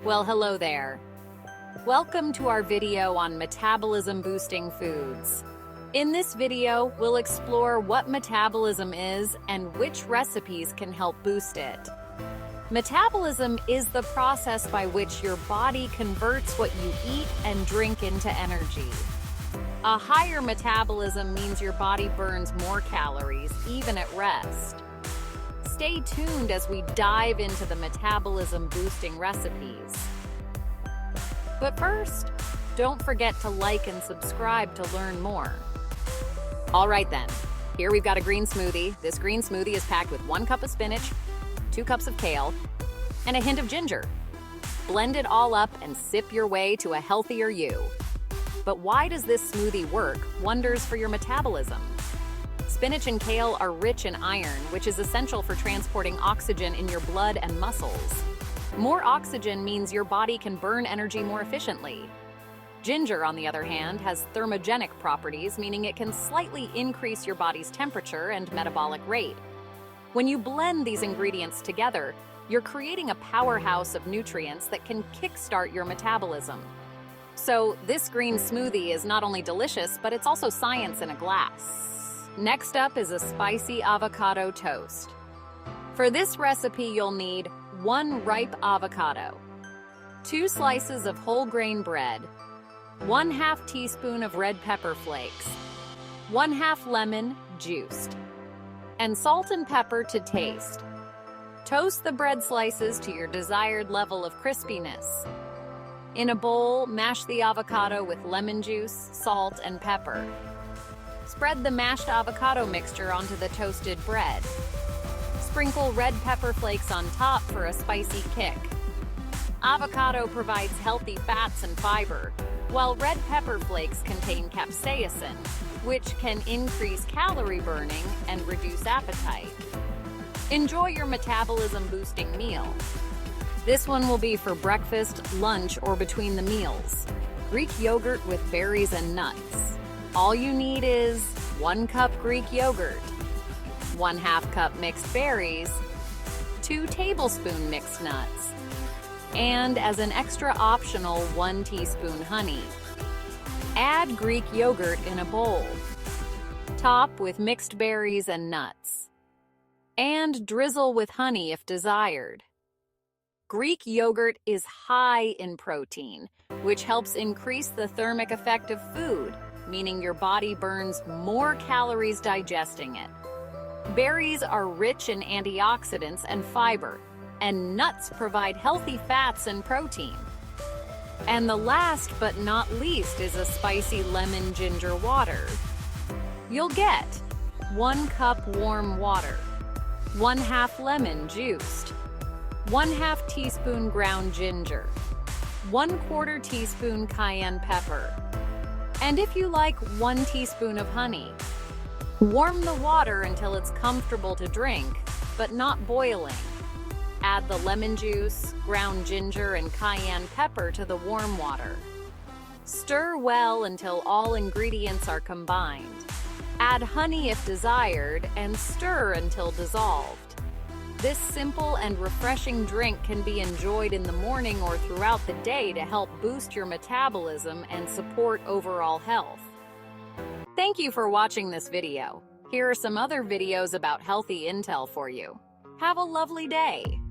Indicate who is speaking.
Speaker 1: Well, hello there. Welcome to our video on metabolism-boosting foods. In this video, we'll explore what metabolism is and which recipes can help boost it. Metabolism is the process by which your body converts what you eat and drink into energy. A higher metabolism means your body burns more calories, even at rest. Stay tuned as we dive into the metabolism-boosting recipes. But first, don't forget to like and subscribe to learn more. All right then, here we've got a green smoothie. This green smoothie is packed with 1 cup of spinach, 2 cups of kale, and a hint of ginger. Blend it all up and sip your way to a healthier you. But why does this smoothie work wonders for your metabolism? Spinach and kale are rich in iron, which is essential for transporting oxygen in your blood and muscles. More oxygen means your body can burn energy more efficiently. Ginger, on the other hand, has thermogenic properties, meaning it can slightly increase your body's temperature and metabolic rate. When you blend these ingredients together, you're creating a powerhouse of nutrients that can kickstart your metabolism. So this green smoothie is not only delicious, but it's also science in a glass. Next up is a spicy avocado toast. For this recipe, you'll need 1 ripe avocado, 2 slices of whole grain bread, 1/2 teaspoon of red pepper flakes, 1/2 lemon juiced, and salt and pepper to taste. Toast the bread slices to your desired level of crispiness. In a bowl, mash the avocado with lemon juice, salt, and pepper. Spread the mashed avocado mixture onto the toasted bread. Sprinkle red pepper flakes on top for a spicy kick. Avocado provides healthy fats and fiber, while red pepper flakes contain capsaicin, which can increase calorie burning and reduce appetite. Enjoy your metabolism-boosting meal. This one will be for breakfast, lunch, or between the meals. Greek yogurt with berries and nuts. All you need is 1 cup Greek yogurt, 1/2 cup mixed berries, 2 tablespoon mixed nuts, and as an extra optional 1 teaspoon honey. Add Greek yogurt in a bowl. Top with mixed berries and nuts. And drizzle with honey if desired. Greek yogurt is high in protein, which helps increase the thermic effect of food, meaning your body burns more calories digesting it. Berries are rich in antioxidants and fiber, and nuts provide healthy fats and protein. And the last but not least is a spicy lemon ginger water. You'll get 1 cup warm water, 1/2 lemon juiced, 1/2 teaspoon ground ginger, 1/4 teaspoon cayenne pepper, and if you like, 1 teaspoon of honey. Warm the water until it's comfortable to drink, but not boiling. Add the lemon juice, ground ginger, and cayenne pepper to the warm water. Stir well until all ingredients are combined. Add honey if desired, and stir until dissolved. This simple and refreshing drink can be enjoyed in the morning or throughout the day to help boost your metabolism and support overall health. Thank you for watching this video. Here are some other videos about healthy intel for you. Have a lovely day!